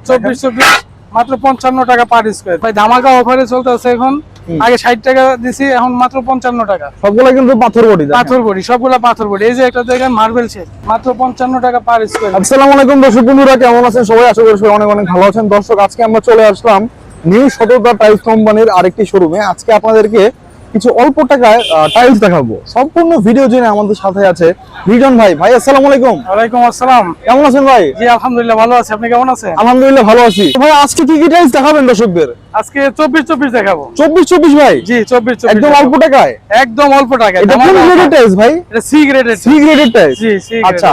24 মাত্র 55 টাকা per square. ভাই ধামাকা অফারে চলতেছে এখন। আগে 60 টাকা দিছি, এখন মাত্র 55 টাকা। সবগুলা কিন্তু পাথর বডি, পাথর বডি, সবগুলা পাথর বডি। এই যে একটা দেখেন মার্বেল শেড, মাত্র 55 টাকা পার স্কয়ার। আসসালামু আলাইকুম দর্শক বন্ধুরা, কেমন আছেন সবাই? আশা করি সবাই অনেক অনেক ভালো আছেন। দর্শক, আজকে আমরা চলে আসলাম নিউ সততা টাইলস কোম্পানির আরেকটি শোরুমে। আজকে আপনাদেরকে কিছু অল্প টাকায় টাইলস দেখাবো। সম্পূর্ণ ভিডিও জেনে আমাদের সাথে আছে রিজন ভাই। ভাই আসসালামু আলাইকুম। ওয়ালাইকুম আসসালাম। কেমন আছেন ভাই? জি আলহামদুলিল্লাহ ভালো আছি, আপনি কেমন আছেন? আলহামদুলিল্লাহ ভালো আছি। ভাই আজকে কি কি টাইলস দেখাবেন দর্শকদের? আজকে 24 দেখাবো। 24 ভাই? জি 24 একদম অল্প টাকায়? একদম অল্প টাকায়। এটা কোন গ্রেডের টাইলস ভাই? এটা সি গ্রেডের। সি গ্রেডের টাইলস? জি সি গ্রেডের। আচ্ছা,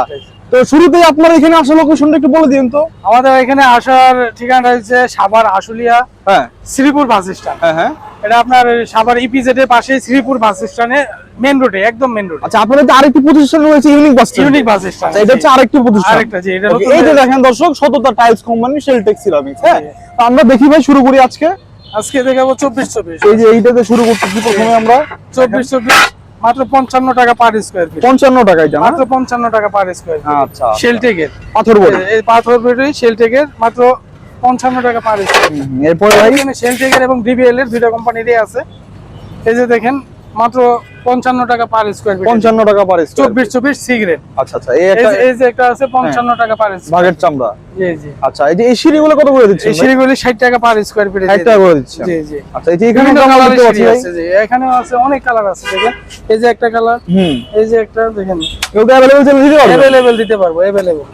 তো শুরুতেই আপনার এখানে আসা লোকেশনটা একটু বলে দিন তো। আমাদের এখানে আসার ঠিকানা হচ্ছে সাভার আশুলিয়া, হ্যাঁ শ্রীপুর বাস স্ট্যান্ড। হ্যাঁ। এটা আপনার সাভার ইপিজেড এর পাশে শ্রীপুর বাস স্ট্যান্ডে মেইন রোডে, একদম মেইন রোড। আচ্ছা, আপনাদের তো আরেকটি প্রতিষ্ঠান রয়েছে unique bus stand. Unique bus stand, এটা হচ্ছে আরেকটি প্রতিষ্ঠান। আরেকটা জি, এটা Okay, এই যে দেখেন দর্শক, সততা টাইলস কোম্পানি, শেলটেক্স সিরামিক্স। হ্যাঁ, তো আমরা দেখি ভাই, শুরু করি আজকে। আজকে দেখাবো 24। এই যে এইটাতে শুরু করতেছি প্রথমে আমরা। 24 মাত্র 55 টাকা পার স্কয়ার ফিট। 55 টাকা এটা না? মাত্র 55 টাকা পার স্কয়ার ফিট। আচ্ছা, শেলটেকের পাথর বডি। এই পাথর বডি শেলটেকের মাত্র 55 টাকা পার স্কয়ার ফিট। এরপরে ভাই এখানে শেলটেকের এবং ডিবিএল এর দুইটা কোম্পানিরই আছে। এই যে দেখেন মাত্র 55 টাকা পার স্কয়ার ফিট। 55 টাকা পার স্কয়ার। 24 সিগারেট। আচ্ছা আচ্ছা, এই যে একটা আছে 55 টাকা পার স্কয়ার। বাগের চামড়া। জি জি। আচ্ছা, এই যে এই সিঁড়িগুলো কত করে দিচ্ছেন? এই সিঁড়িগুলি 60 টাকা পার স্কয়ার ফিট। 60 টাকা করে দিচ্ছেন? জি জি। আচ্ছা, এই যে এখানে বিভিন্ন কালার কালারের দেখতে সিঁড়ি পাচ্ছি আছে। জি, এখানেও আছে, অনেক কালার আছে দেখেন। এই যে একটা কালার, এই যে একটা দেখেন। এগুলো अवेलेबल চলে দিতে পারবেন? अवेलेबल দিতে পারবো, अवेलेबल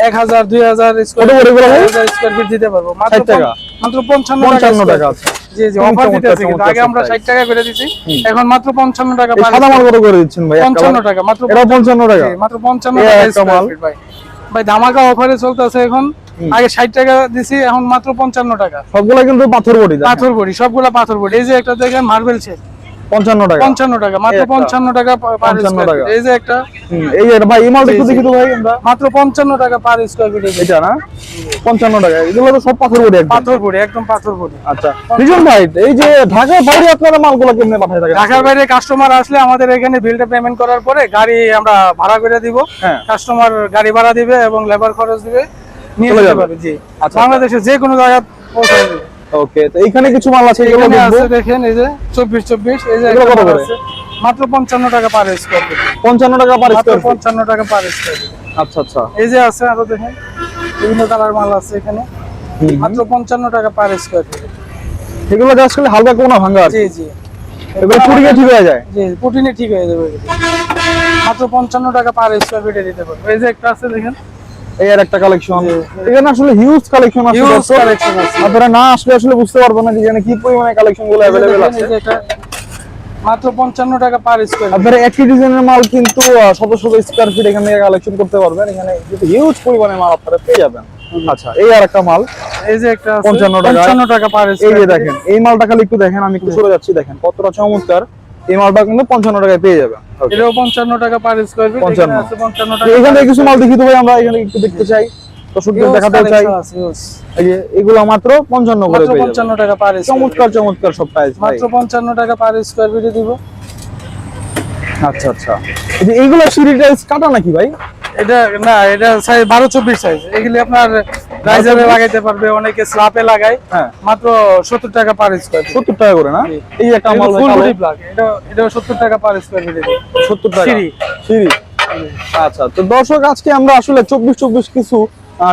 1000 2000 স্কয়ার কত করে এগুলো ভাই? 1000 স্কয়ার ফিট দিতে পারবো মাত্র 60 টাকা? মাত্র 55 টাকা আছে। জি জি, অফার দিতেছি কিন্তু আগে আমরা 60 টাকা করে দিছি, এখন মাত্র 55 টাকা এই পার। সাদা মাল কত করে দিচ্ছেন ভাই? 55 টাকা মাত্র। এটা 55 টাকা? জি, মাত্র 55 টাকা স্কয়ার ফিট ভাই। ভাই ধামাকা অফারে চলতেছে এখন। আগে 60 টাকা দিছি, এখন মাত্র 55 টাকা। সবগুলা কিন্তু পাথর বডি। পাথর বডি, সবগুলা পাথর বডি। এই যে একটা দেখেন মার্বেল শেড, 55 টাকা? 55 টাকা মাত্র। 55 টাকা পার 55 স্কয়ার টাকা। ফিট। এই যে একটা, এই যে ভাই এই মালটা একটু দেখি তো ভাই আমরা। মাত্র 55 টাকা পার স্কয়ার ফিট। এটা না? 55 টাকা। এগুলো তো সব পাথর বডি একদম? পাথর বডি, একদম পাথর বডি। আচ্ছা, রিজন ভাই, এই যে ঢাকার বাইরে আপনারা মালগুলো কেমনে পাঠায় থাকেন? ঢাকার বাইরে কাস্টমার আসলে আমাদের এখানে বিলটা পেমেন্ট করার পরে গাড়ি আমরা ভাড়া করে দিব। হ্যাঁ। কাস্টমার গাড়ি ভাড়া দিবে এবং লেবার খরচ দিবে, নিয়ে চলে যেতে যাবে। পারবে। জি, আচ্ছা, বাংলাদেশে যে কোনো জায়গায় পৌঁছে দেবে। ওকে, তো এইখানে কিছু মাল আছে, এগুলো এখানে দেখবো। আছে দেখেন, এই যে 24 এই যে এগুলো একটা কত মাল করে? আছে মাত্র 55 টাকা পার স্কয়ার ফিট। 55 টাকা পার মাত্র স্কয়ার ফিট? 55 টাকা পার স্কয়ার ফিট। আচ্ছা আচ্ছা। এই যে আছে আরো দেখেন, বিভিন্ন কালার মাল আছে এখানে, মাত্র 55 টাকা পার স্কয়ার ফিট। এগুলো আসলে হালকা কোনা ভাঙা আছে? জি জি। এগুলো পুড়িয়ে ঠিক হয়ে যায়? জি, পুটিনে ঠিক হয়ে যাবে। মাত্র 55 টাকা পার স্কয়ার ফিটে দিতে পারবো। এই যে একটা আছে দেখেন, এই আর একটা কালেকশন। এখানে আসলে হিউজ কালেকশন আছে। হিউজ দর্শক, কালেকশন আছে। আপনারা না আসলে আসলে বুঝতে পারবেন না যে এখানে কি পরিমাণে কালেকশন গুলো अवेलेबल আছে। এই যে এটা মাত্র 55 টাকা পার স্কয়ার ফিট। আপনারা একই ডিজাইনের মাল কিন্তু শত শত স্কয়ার ফিট এখান থেকে কালেকশন করতে পারবেন। এখানে হিউজ পরিমাণে মাল আপনারা পেয়ে যাবেন। আচ্ছা, এই আর একটা মাল, এই যে একটা আছে 55 টাকা। 55 টাকা পার এই স্কয়ার যে ফিট। দেখেন, এই মালটা খালি একটু দেখেন, আমি একটু সরে যাচ্ছি, দেখেন কতটা চমৎকার। এই মালটা কিন্তু 55 টাকায় পেয়ে যাবেন। Okay, এটাও 55 টাকা পার স্কয়ার ফিট। 55 এখানে আছে 55 তো টাকা। এখানে কিছু মাল দেখি তো ভাই, আমরা এখানে একটু দেখতে চাই, দর্শকদের দেখাতে চাই। এই যে এগুলো মাত্র 55 করে মাত্র পেয়ে 55 যাবেন। টাকা পার স্কয়ার ফিট। চমৎকার চমৎকার সব টাইলস ভাই। মাত্র 55 টাকা পার স্কয়ার ফিটে দিব। আচ্ছা আচ্ছা, এই যে এইগুলো সিঁড়ি টাইলস কাটা নাকি ভাই? এটা না, এটা সাইজ 12-24 সাইজ। এগুলি আপনার রাইজারে লাগাইতে পারবে, অনেকে স্ল্যাপে লাগায়। হ্যাঁ, মাত্র 70 টাকা পার স্কয়ার ফিট। 70 টাকা করে না? জি। এই যে একটা মাল ফুল ভাই, বডি ব্লক, এটা 70 টাকা পার স্কয়ার ফিটে দিব। 70 টাকা সিঁড়ি। সিঁড়ি। আচ্ছা, তো দর্শক, আজকে আমরা আসলে 24 কিছু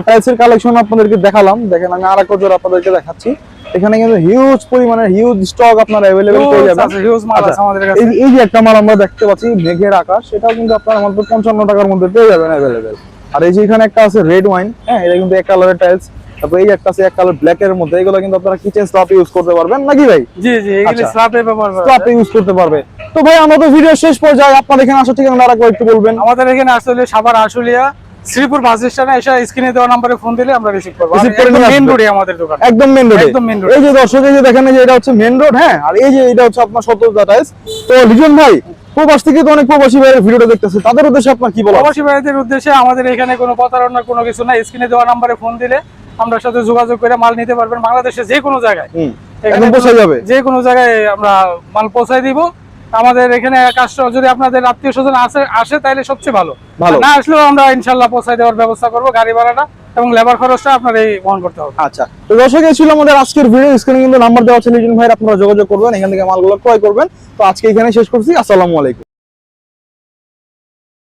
টাইলসের কালেকশন আপনাদেরকে দেখালাম। দেখেন, আমি আরেকটা জোড়া আপনাদেরকে দেখাচ্ছি। এখানে কিন্তু হিউজ পরিমাণের হিউজ স্টক আপনারা अवेलेबल পেয়ে যাবেন। হিউজ মাল আছে আচ্ছা, আমাদের কাছে। এই যে একটা মাল আমরা দেখতে পাচ্ছি, মেঘের আকাশ, সেটাও কিন্তু আপনারা মাত্র 55 টাকার মধ্যে পেয়ে যাবেন अवेलेबल। আর এই যে এখানে একটা আছে রেড ওয়াইন, হ্যাঁ, এটা কিন্তু এক কালারের টাইলস। তারপর এই একটা আছে এক কালার ব্ল্যাক এর মধ্যে, এগুলো কিন্তু আপনারা কিচেন স্ল্যাবে ইউজ করতে পারবেন নাকি ভাই? জি জি, এগুলি আচ্ছা। স্ল্যাবে ব্যবহার করা স্ল্যাবে যায়। ইউজ করতে পারবে। তো ভাই, আমরা তো ভিডিও শেষ পর্যায়ে আপনাদের এখানে আসার ঠিকানা আরেকবার একটু বলবেন। আমাদের এখানে আসলে সাভার আশুলিয়া শ্রীপুর বাস স্ট্যান্ডে এসে স্ক্রিনে দেওয়া নম্বরে ফোন দিলে আমরা রিসিভ করব। Receive করে নিয়ে মেইন আসবে। রোডে আমাদের দোকান, একদম মেন রোডে। একদম main road। এই যে দর্শক, এই যে দেখেন, এই যে এটা হচ্ছে মেন রোড। হ্যাঁ, আর এই যে এটা হচ্ছে আপনার সততা টাইলস। তো লিজন ভাই, প্রবাস থেকে তো অনেক প্রবাসী ভাইয়ের ভিডিওটা দেখতেছে, তাদের উদ্দেশ্যে আপনার কি বলা? প্রবাসী ভাইদের উদ্দেশ্যে আমাদের এখানে কোনো প্রতারণা কোনো কিছু না। স্ক্রিনে দেওয়া নম্বরে ফোন দিলে আমরা সাথে যোগাযোগ করে মাল নিতে পারবেন। বাংলাদেশের যে কোনো জায়গায়, একদম পৌঁছে যাবে। যে কোনো জায়গায় আমরা মাল পৌঁছায় দিব। আমাদের এখানে কাস্টমার যদি আপনাদের আত্মীয় স্বজন আসে তাহলে সবচেয়ে ভালো। ভালো। না আসলেও আমরা ইনশাল্লাহ পৌঁছায় দেওয়ার ব্যবস্থা করব। গাড়ি ভাড়াটা এবং লেবার খরচটা আপনার এই বহন করতে হবে। আচ্ছা, তো দর্শক এই ছিল আমাদের আজকের ভিডিও। স্ক্রিনে কিন্তু নাম্বার দেওয়া আছে লিটন ভাই, আপনারা যোগাযোগ করবেন, এখান থেকে মালগুলো ক্রয় করবেন। তো আজকে এখানে শেষ করছি, আসসালামু আলাইকুম।